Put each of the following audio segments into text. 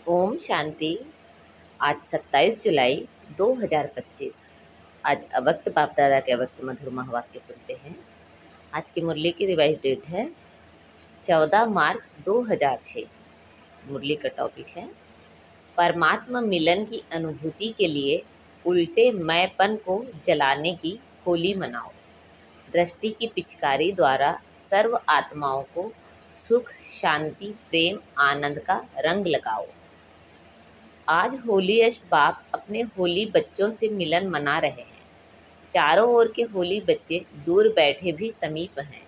ओम शांति। आज 27 जुलाई 2025। आज अवक्त बाप दादा के अवक्त मधुर महावाक्य सुनते हैं। आज की मुरली की रिवाइज डेट है 14 मार्च 2006। मुरली का टॉपिक है परमात्मा मिलन की अनुभूति के लिए उल्टे मैंपन को जलाने की होली मनाओ। दृष्टि की पिचकारी द्वारा सर्व आत्माओं को सुख, शांति, प्रेम, आनंद का रंग लगाओ। आज होलीएस्ट बाप अपने होली बच्चों से मिलन मना रहे हैं। चारों ओर के होली बच्चे दूर बैठे भी समीप हैं।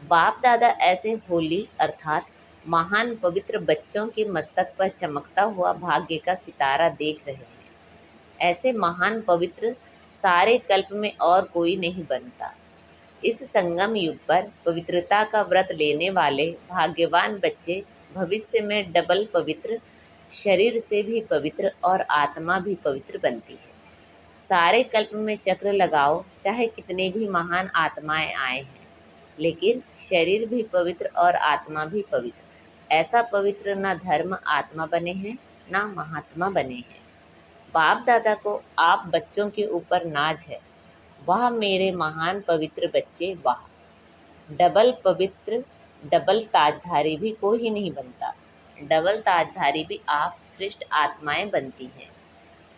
बाप दादा ऐसे होली अर्थात महान पवित्र बच्चों के मस्तक पर चमकता हुआ भाग्य का सितारा देख रहे हैं। ऐसे महान पवित्र सारे कल्प में और कोई नहीं बनता। इस संगम युग पर पवित्रता का व्रत लेने वाले भाग्यवान बच्चे भविष्य में डबल पवित्र, शरीर से भी पवित्र और आत्मा भी पवित्र बनती है। सारे कल्प में चक्र लगाओ, चाहे कितने भी महान आत्माएं आए हैं, लेकिन शरीर भी पवित्र और आत्मा भी पवित्र। ऐसा पवित्र न धर्म आत्मा बने हैं, न महात्मा बने हैं। बाप दादा को आप बच्चों के ऊपर नाज है। वाह मेरे महान पवित्र बच्चे, वाह। डबल पवित्र, डबल ताजधारी भी कोई नहीं बनता। डबल ताजधारी भी आप श्रेष्ठ आत्माएं बनती हैं।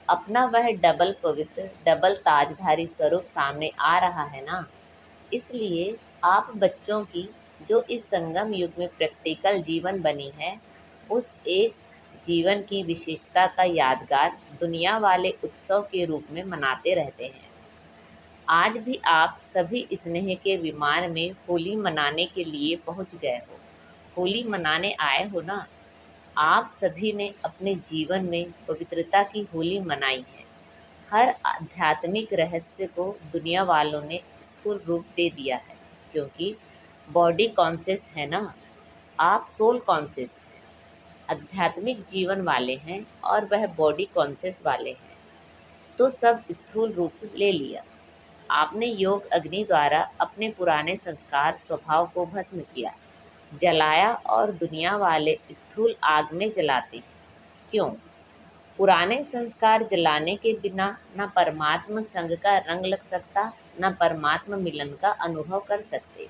अपना वह डबल पवित्र, डबल ताजधारी स्वरूप सामने आ रहा है ना। इसलिए आप बच्चों की जो इस संगम युग में प्रैक्टिकल जीवन बनी है, उस एक जीवन की विशेषता का यादगार दुनिया वाले उत्सव के रूप में मनाते रहते हैं। आज भी आप सभी स्नेह के विमान में होली मनाने के लिए पहुंच गए हो। होली मनाने आए हो ना। आप सभी ने अपने जीवन में पवित्रता की होली मनाई है। हर आध्यात्मिक रहस्य को दुनिया वालों ने स्थूल रूप दे दिया है, क्योंकि बॉडी कॉन्शियस है ना। आप सोल कॉन्शियस हैं, आध्यात्मिक जीवन वाले हैं और वह बॉडी कॉन्शियस वाले हैं, तो सब स्थूल रूप ले लिया। आपने योग अग्नि द्वारा अपने पुराने संस्कार स्वभाव को भस्म किया, जलाया और दुनिया वाले स्थूल आग में जलाते हैं। क्यों? पुराने संस्कार जलाने के बिना न परमात्मा संग का रंग लग सकता, न परमात्मा मिलन का अनुभव कर सकते।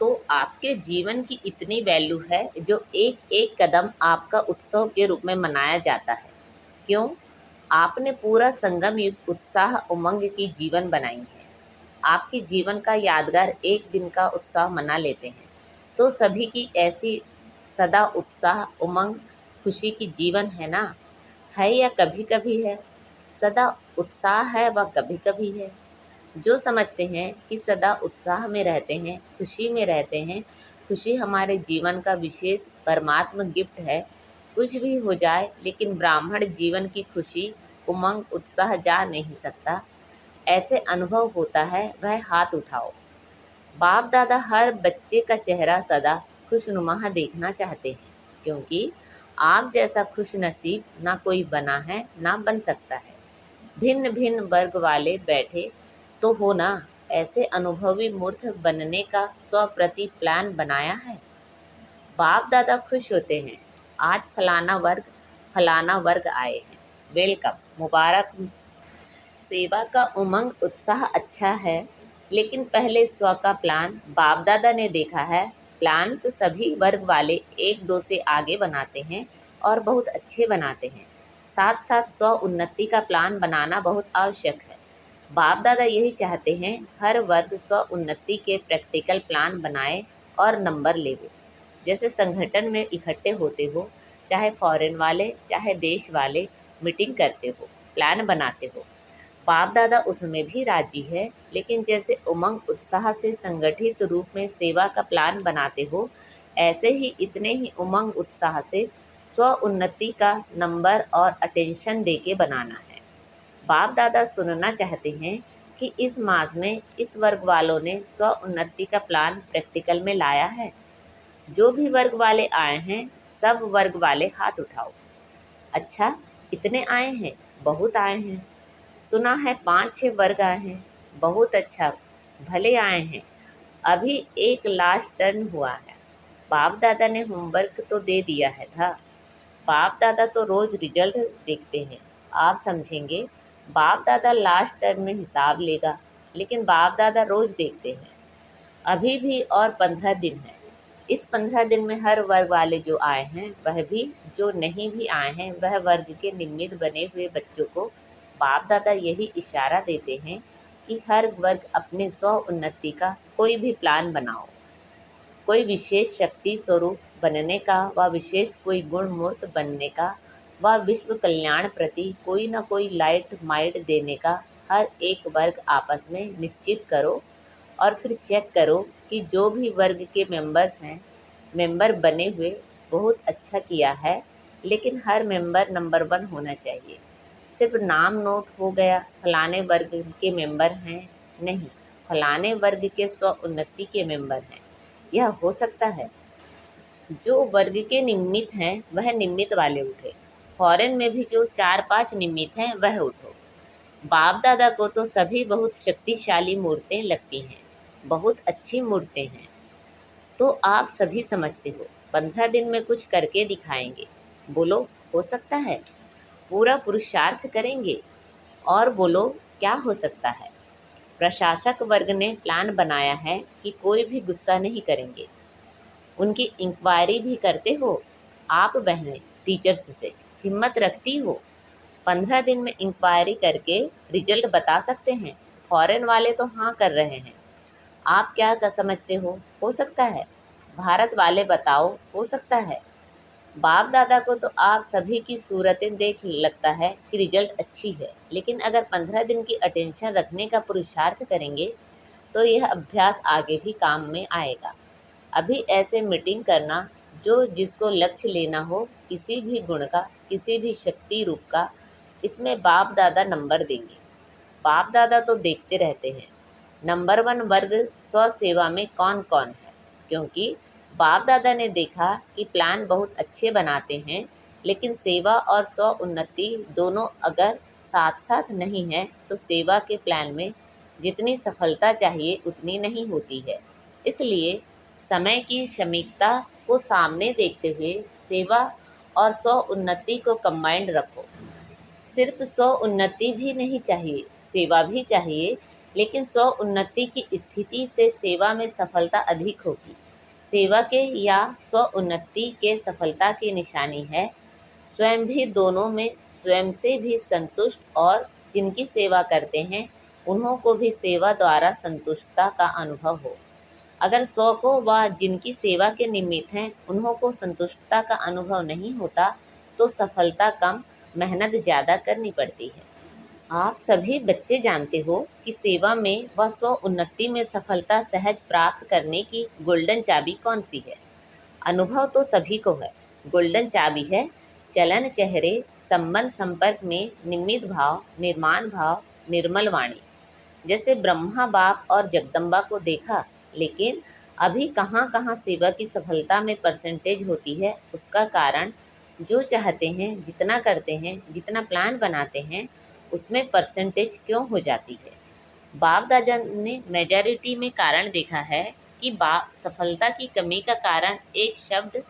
तो आपके जीवन की इतनी वैल्यू है जो एक एक कदम आपका उत्सव के रूप में मनाया जाता है। क्यों? आपने पूरा संगम युग उत्साह उमंग की जीवन बनाई है। आपके जीवन का यादगार एक दिन का उत्साह मना लेते हैं, तो सभी की ऐसी सदा उत्साह उमंग खुशी की जीवन है ना। है या कभी कभी है? सदा उत्साह है व कभी कभी है। जो समझते हैं कि सदा उत्साह में रहते हैं, खुशी में रहते हैं, खुशी हमारे जीवन का विशेष परमात्मा गिफ्ट है। कुछ भी हो जाए, लेकिन ब्राह्मण जीवन की खुशी उमंग उत्साह जा नहीं सकता। ऐसे अनुभव होता है, वह हाथ उठाओ। बाप दादा हर बच्चे का चेहरा सदा खुशनुमा देखना चाहते हैं, क्योंकि आप जैसा खुश नसीब ना कोई बना है, ना बन सकता है। भिन्न भिन्न वर्ग वाले बैठे तो हो ना। ऐसे अनुभवी मूर्ख बनने का स्वप्रति प्लान बनाया है। बाप दादा खुश होते हैं, आज फलाना वर्ग आए हैं, वेलकम, मुबारक। सेवा का उमंग उत्साह अच्छा है, लेकिन पहले स्व का प्लान बाप दादा ने देखा है। प्लान्स सभी वर्ग वाले एक दो से आगे बनाते हैं और बहुत अच्छे बनाते हैं। साथ साथ स्व उन्नति का प्लान बनाना बहुत आवश्यक है। बाप दादा यही चाहते हैं, हर वर्ग स्व उन्नति के प्रैक्टिकल प्लान बनाए और नंबर लेवे। जैसे संगठन में इकट्ठे होते हो, चाहे फॉरेन वाले चाहे देश वाले, मीटिंग करते हो, प्लान बनाते हो, बाप दादा उसमें भी राजी है। लेकिन जैसे उमंग उत्साह से संगठित रूप में सेवा का प्लान बनाते हो, ऐसे ही इतने ही उमंग उत्साह से स्व उन्नति का नंबर और अटेंशन देके बनाना है। बाप दादा सुनना चाहते हैं कि इस मास में इस वर्ग वालों ने स्व उन्नति का प्लान प्रैक्टिकल में लाया है। जो भी वर्ग वाले आए हैं, सब वर्ग वाले हाथ उठाओ। अच्छा, इतने आए हैं? बहुत आए हैं। सुना है 5-6 वर्ग आए हैं। बहुत अच्छा, भले आए हैं। अभी एक लास्ट टर्न हुआ है। बाप दादा ने होमवर्क तो दे दिया है था। बाप दादा तो रोज रिजल्ट देखते हैं। आप समझेंगे बाप दादा लास्ट टर्म में हिसाब लेगा, लेकिन बाप दादा रोज देखते हैं। अभी भी और 15 दिन है। इस 15 दिन में हर वर्ग वाले जो आए हैं, वह भी जो नहीं भी आए हैं, वह वर्ग के निमित्त बने हुए बच्चों को बाप दादा यही इशारा देते हैं कि हर वर्ग अपने स्व उन्नति का कोई भी प्लान बनाओ। कोई विशेष शक्ति स्वरूप बनने का, व विशेष कोई गुण मूर्त बनने का, व विश्व कल्याण प्रति कोई न कोई लाइट माइट देने का हर एक वर्ग आपस में निश्चित करो। और फिर चेक करो कि जो भी वर्ग के मेंबर बने हुए बहुत अच्छा किया है, लेकिन हर मेंबर नंबर 1 होना चाहिए। सिर्फ नाम नोट हो गया फलाने वर्ग के मेंबर हैं, नहीं, फलाने वर्ग के स्व उन्नति के मेंबर हैं, यह हो सकता है। जो वर्ग के निमित्त हैं वह निमित्त वाले उठे। फॉरेन में भी जो 4-5 निमित्त हैं वह उठो। बाप दादा को तो सभी बहुत शक्तिशाली मूर्तें लगती हैं, बहुत अच्छी मूर्तें हैं। तो आप सभी समझते हो 15 दिन में कुछ करके दिखाएंगे। बोलो, हो सकता है? पूरा पुरुषार्थ करेंगे और बोलो क्या हो सकता है? प्रशासक वर्ग ने प्लान बनाया है कि कोई भी गुस्सा नहीं करेंगे। उनकी इंक्वायरी भी करते हो आप बहनें टीचर्स से? हिम्मत रखती हो? 15 दिन में इंक्वायरी करके रिजल्ट बता सकते हैं। फॉरेन वाले तो हाँ कर रहे हैं। आप क्या समझते हो सकता है? भारत वाले बताओ, हो सकता है? बाप दादा को तो आप सभी की सूरतें देख लगता है कि रिजल्ट अच्छी है, लेकिन अगर 15 दिन की अटेंशन रखने का पुरुषार्थ करेंगे तो यह अभ्यास आगे भी काम में आएगा। अभी ऐसे मीटिंग करना, जो जिसको लक्ष्य लेना हो किसी भी गुण का, किसी भी शक्ति रूप का, इसमें बाप दादा नंबर देंगे। बाप दादा तो देखते रहते हैं नंबर 1 वर्ग स्व सेवा में कौन कौन है, क्योंकि बाप दादा ने देखा कि प्लान बहुत अच्छे बनाते हैं, लेकिन सेवा और स्व उन्नति दोनों अगर साथ साथ नहीं है तो सेवा के प्लान में जितनी सफलता चाहिए उतनी नहीं होती है। इसलिए समय की समीक्षा को सामने देखते हुए सेवा और स्व उन्नति को कंबाइंड रखो। सिर्फ स्व उन्नति भी नहीं चाहिए, सेवा भी चाहिए, लेकिन स्व उन्नति की स्थिति से सेवा में सफलता अधिक होगी। सेवा के या स्व उन्नति के सफलता की निशानी है स्वयं भी दोनों में स्वयं से भी संतुष्ट, और जिनकी सेवा करते हैं उन्हों को भी सेवा द्वारा संतुष्टता का अनुभव हो। अगर स्व को व जिनकी सेवा के निमित्त हैं उन्हों को संतुष्टता का अनुभव नहीं होता तो सफलता कम, मेहनत ज़्यादा करनी पड़ती है। आप सभी बच्चे जानते हो कि सेवा में व स्व उन्नति में सफलता सहज प्राप्त करने की गोल्डन चाबी कौन सी है? अनुभव तो सभी को है। गोल्डन चाबी है चलन चेहरे, संबंध संपर्क में निमित्त भाव, निर्माण भाव, निर्मल वाणी। जैसे ब्रह्मा बाप और जगदम्बा को देखा, लेकिन अभी कहाँ कहाँ सेवा की सफलता में परसेंटेज होती है। उसका कारण जो चाहते हैं, जितना करते हैं, जितना प्लान बनाते हैं, उसमें परसेंटेज क्यों हो जाती है? बाप दादा ने मेजॉरिटी में कारण देखा है कि सफलता की कमी का कारण एक शब्द,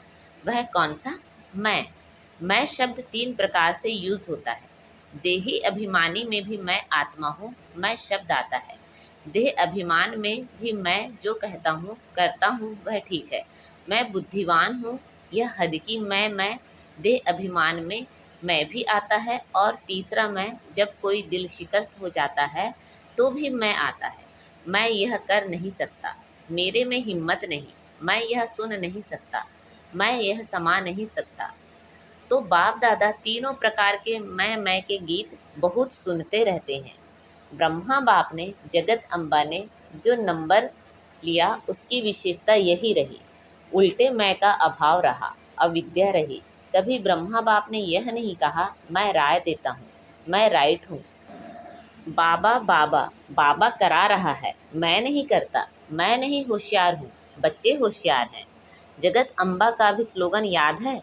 वह कौन सा? मैं शब्द 3 प्रकार से यूज़ होता है। देही अभिमानी में भी मैं आत्मा हूँ, मैं शब्द आता है। देह अभिमान में भी मैं जो कहता हूँ करता हूँ वह ठीक है। मैं बुद्धिवान हूँ, यह हद की मैं देह अभिमान में मैं भी आता है। और तीसरा मैं, जब कोई दिल शिकस्त हो जाता है तो भी मैं आता है। मैं यह कर नहीं सकता, मेरे में हिम्मत नहीं, मैं यह सुन नहीं सकता, मैं यह समा नहीं सकता। तो बाप दादा तीनों प्रकार के मैं के गीत बहुत सुनते रहते हैं। ब्रह्मा बाप ने, जगत अम्बा ने जो नंबर लिया उसकी विशेषता यही रही, उल्टे मैं का अभाव रहा, अविद्या रही। कभी ब्रह्मा बाप ने यह नहीं कहा मैं राय देता हूँ, मैं राइट हूँ। बाबा बाबा बाबा करा रहा है, मैं नहीं करता, मैं नहीं होशियार हूँ, बच्चे होशियार हैं। जगत अम्बा का भी स्लोगन याद है?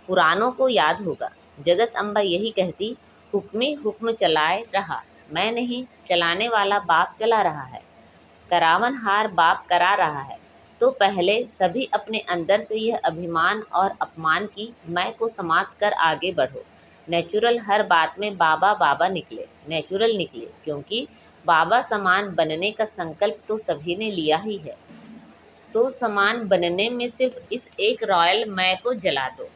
पुरानों को याद होगा। जगत अम्बा यही कहती, हुक्मी हुक्म चलाए रहा, मैं नहीं, चलाने वाला बाप चला रहा है। करावन हार बाप करा रहा है, तो पहले सभी अपने अंदर से यह अभिमान और अपमान की मैं को समाप्त कर आगे बढ़ो। नेचुरल हर बात में बाबा बाबा निकले, नेचुरल निकले, क्योंकि बाबा समान बनने का संकल्प तो सभी ने लिया ही है। तो समान बनने में सिर्फ इस एक रॉयल मैं को जला दो।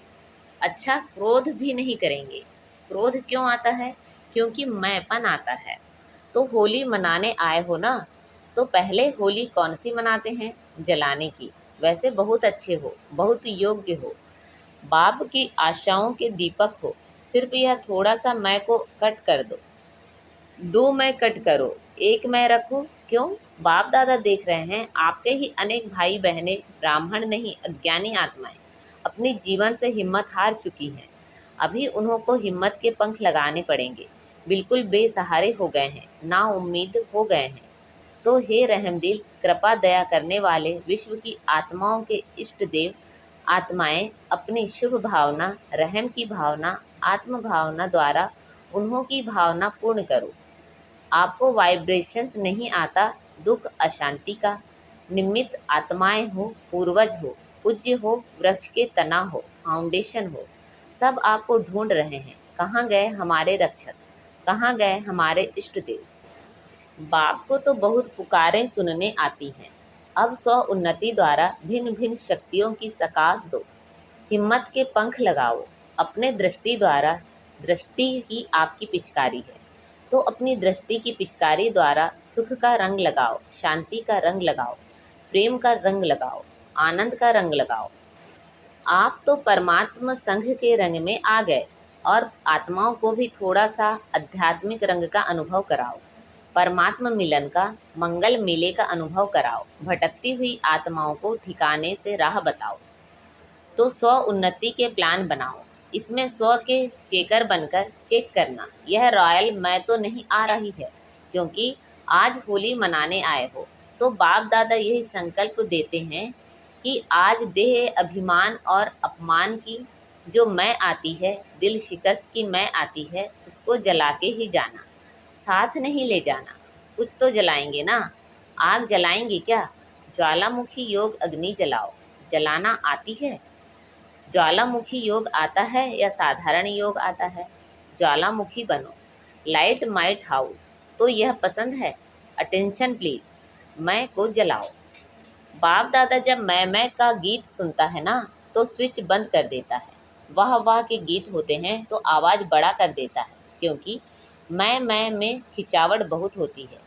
अच्छा, क्रोध भी नहीं करेंगे। क्रोध क्यों आता है? क्योंकि मैंपन आता है। तो होली मनाने आए हो ना, तो पहले होली कौन सी मनाते हैं? जलाने की। वैसे बहुत अच्छे हो, बहुत योग्य हो, बाप की आशाओं के दीपक हो। सिर्फ यह थोड़ा सा मैं को कट कर दो। दो मैं कट करो, एक मैं रखो। क्यों? बाप दादा देख रहे हैं, आपके ही अनेक भाई बहनें, ब्राह्मण नहीं अज्ञानी आत्माएं अपनी जीवन से हिम्मत हार चुकी हैं। अभी उन्हों को हिम्मत के पंख लगाने पड़ेंगे। बिल्कुल बेसहारे हो गए हैं, ना उम्मीद हो गए हैं। तो हे रहमदिल, कृपा दया करने वाले विश्व की आत्माओं के इष्ट देव आत्माएं, अपनी शुभ भावना, रहम की भावना, आत्म भावना द्वारा उन्हों की भावना पूर्ण करो। आपको वाइब्रेशंस नहीं आता, दुख अशांति का। निमित्त आत्माएं हो, पूर्वज हो, पूज्य हो, वृक्ष के तना हो, फाउंडेशन हो, सब आपको ढूंढ रहे हैं। कहाँ गए हमारे रक्षक? कहाँ गए हमारे इष्ट देव? बाप को तो बहुत पुकारें सुनने आती हैं। अब स्व उन्नति द्वारा भिन्न भिन्न शक्तियों की सकाश दो। हिम्मत के पंख लगाओ। अपने दृष्टि द्वारा, दृष्टि ही आपकी पिचकारी है, तो अपनी दृष्टि की पिचकारी द्वारा सुख का रंग लगाओ, शांति का रंग लगाओ, प्रेम का रंग लगाओ, आनंद का रंग लगाओ। आप तो परमात्मा संघ के रंग में आ गए, और आत्माओं को भी थोड़ा सा आध्यात्मिक रंग का अनुभव कराओ। परमात्मा मिलन का, मंगल मेले का अनुभव कराओ। भटकती हुई आत्माओं को ठिकाने से राह बताओ। तो स्व उन्नति के प्लान बनाओ। इसमें स्व के चेकर बनकर चेक करना, यह रॉयल मैं तो नहीं आ रही है, क्योंकि आज होली मनाने आए हो। तो बाप दादा यही संकल्प देते हैं कि आज देह अभिमान और अपमान की जो मैं आती है, दिल शिकस्त की मैं आती है, उसको जला के ही जाना, साथ नहीं ले जाना। कुछ तो जलाएंगे ना, आग जलाएंगे क्या? ज्वालामुखी योग अग्नि जलाओ। जलाना आती है? ज्वालामुखी योग आता है या साधारण योग आता है? ज्वालामुखी बनो। लाइट माइट हाउस, तो यह पसंद है? अटेंशन प्लीज़, मैं को जलाओ। बाप दादा जब मैं का गीत सुनता है ना, तो स्विच बंद कर देता है। वाह वाह के गीत होते हैं तो आवाज़ बड़ा कर देता है, क्योंकि मैं में खिंचावट बहुत होती है।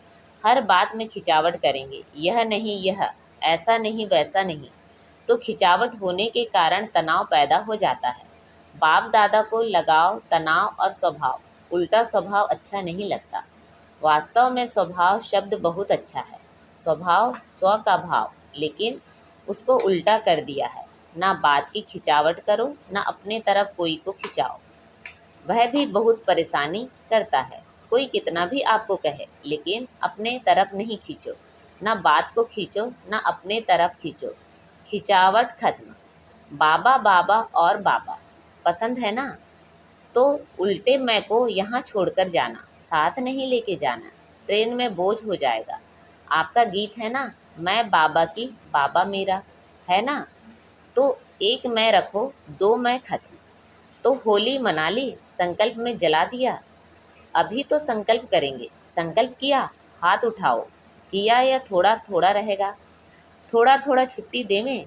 हर बात में खिंचावट करेंगे, यह नहीं, यह ऐसा नहीं, वैसा नहीं, तो खिंचावट होने के कारण तनाव पैदा हो जाता है। बाप दादा को लगाव, तनाव और स्वभाव, उल्टा स्वभाव अच्छा नहीं लगता। वास्तव में स्वभाव शब्द बहुत अच्छा है। स्वभाव स्व का भाव, लेकिन उसको उल्टा कर दिया है। ना बात की खिंचावट करो, ना अपने तरफ कोई को खिंचाओ। वह भी बहुत परेशानी करता है। कोई कितना भी आपको कहे, लेकिन अपने तरफ नहीं खींचो। ना बात को खींचो, ना अपने तरफ खींचो। खिंचावट खत्म। बाबा बाबा और बाबा पसंद है ना, तो उल्टे मैं को यहाँ छोड़कर जाना, साथ नहीं लेके जाना। ट्रेन में बोझ हो जाएगा। आपका गीत है ना, मैं बाबा की, बाबा मेरा, है ना? तो एक मैं रखो, दो मैं खत्म। तो होली मना ली, संकल्प में जला दिया। अभी तो संकल्प करेंगे। संकल्प किया, हाथ उठाओ। किया या थोड़ा थोड़ा रहेगा? थोड़ा थोड़ा छुट्टी देवें?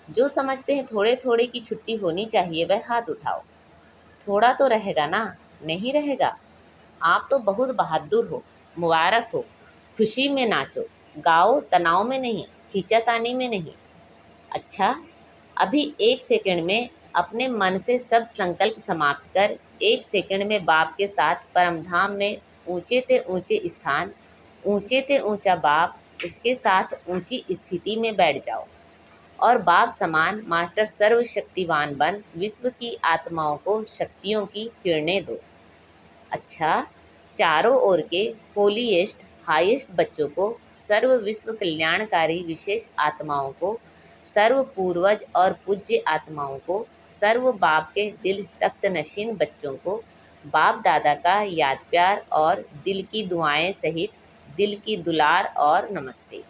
जो समझते हैं थोड़े थोड़े की छुट्टी होनी चाहिए, वह हाथ उठाओ। थोड़ा तो रहेगा ना? नहीं रहेगा? आप तो बहुत बहादुर हो, मुबारक हो। खुशी में नाचो, गाओ, तनाव में नहीं, खींचातानी में नहीं। अच्छा, अभी एक सेकंड में अपने मन से सब संकल्प समाप्त कर, एक सेकंड में बाप के साथ परमधाम में ऊंचे ते ऊंचे स्थान, ऊंचे ते ऊंचा बाप, उसके साथ ऊंची स्थिति में बैठ जाओ, और बाप समान मास्टर सर्वशक्तिवान बन विश्व की आत्माओं को शक्तियों की किरणें दो। अच्छा, चारों ओर के होलीएस्ट हाईएस्ट बच्चों को, सर्व विश्व कल्याणकारी विशेष आत्माओं को, सर्व पूर्वज और पूज्य आत्माओं को, सर्व बाप के दिल तख्त नशीन बच्चों को बाप दादा का याद प्यार और दिल की दुआएं सहित दिल की दुलार और नमस्ते।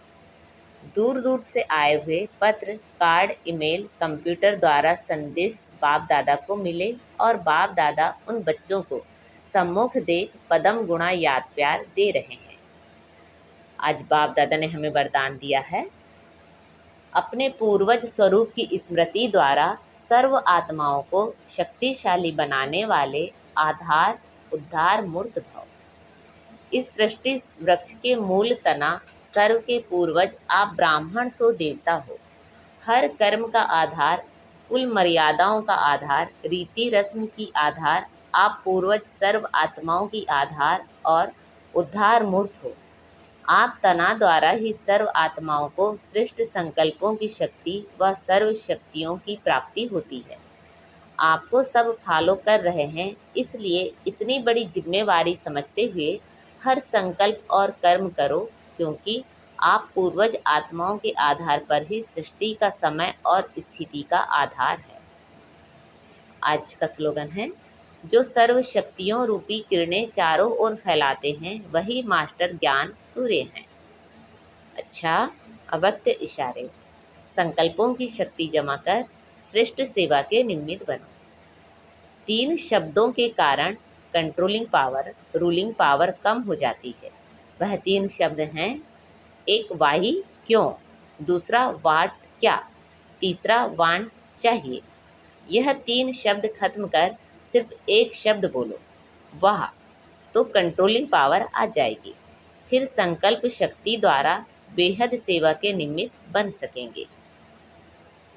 दूर दूर से आए हुए पत्र, कार्ड, ईमेल, कंप्यूटर द्वारा संदेश बाप दादा को मिले और बाप दादा उन बच्चों को सम्मुख देख पदम गुणा याद प्यार दे रहे हैं। आज बाप दादा ने हमें वरदान दिया है, अपने पूर्वज स्वरूप की स्मृति द्वारा सर्व आत्माओं को शक्तिशाली बनाने वाले आधार उद्धार मूर्त भव। इस सृष्टि वृक्ष के मूल तना सर्व के पूर्वज आप ब्राह्मण सो देवता हो। हर कर्म का आधार, कुल मर्यादाओं का आधार, रीति रस्म की आधार आप पूर्वज सर्व आत्माओं की आधार और उद्धार मूर्त हो। आप तना द्वारा ही सर्व आत्माओं को श्रेष्ठ संकल्पों की शक्ति व सर्व शक्तियों की प्राप्ति होती है। आपको सब फॉलो कर रहे हैं, इसलिए इतनी बड़ी जिम्मेवारी समझते हुए हर संकल्प और कर्म करो, क्योंकि आप पूर्वज आत्माओं के आधार पर ही सृष्टि का समय और स्थिति का आधार है। आज का स्लोगन है, जो सर्व शक्तियों रूपी किरणें चारों ओर फैलाते हैं वही मास्टर ज्ञान सूर्य हैं। अच्छा, अव्यक्त इशारे। संकल्पों की शक्ति जमा कर श्रेष्ठ सेवा के निमित्त बनो। 3 शब्दों के कारण कंट्रोलिंग पावर, रूलिंग पावर कम हो जाती है। वह 3 शब्द हैं, एक वाही क्यों, दूसरा वाट क्या, तीसरा वांट चाहिए। यह 3 शब्द खत्म कर सिर्फ एक शब्द बोलो, वाह, तो कंट्रोलिंग पावर आ जाएगी। फिर संकल्प शक्ति द्वारा बेहद सेवा के निमित्त बन सकेंगे।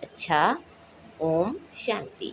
अच्छा, ओम शांति।